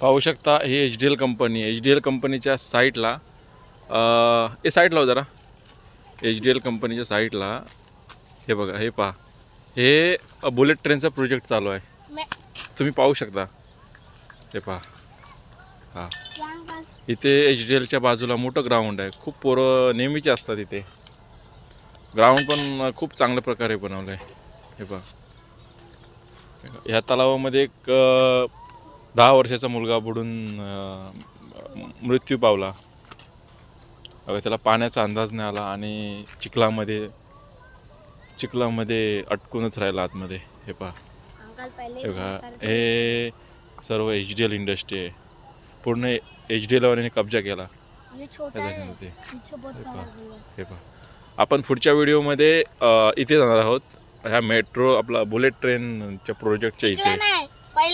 पाहू शकता ही HDL company. HDL कंपनीच्या साईटला हे साईट लाव जरा. HDL कंपनीच्या साईटला हे बघा, हे पहा, हे बुलेट ट्रेनचा प्रोजेक्ट चालू आहे. तुम्ही पाहू शकता, हे पहा. हां, इथे HDLच्या बाजूला मोठं ग्राउंड आहे. खूप पोरं नेहमीचे असतात इथे. ग्राउंड पण खूप चांगल्या प्रकारे बनवलं आहे. हे पहा, ह्या तलावामध्ये एक 10 वर्षाचा मुलगा बुडून मृत्यू पावला. त्याला पाण्याचा अंदाज नाही आला आणि चिखलामध्ये अटकूनच राहिला आतमध्ये. हे पहा, हे बघा, हे सर्व HDL इंडस्ट्री आहे. पूर्ण HDL वाल्याने कब्जा केला त्याच्यामध्ये. हे पहा, आपण पुढच्या व्हिडिओमध्ये इथे जाणार आहोत, ह्या मेट्रो आपला बुलेट ट्रेनच्या प्रोजेक्टच्या इथे.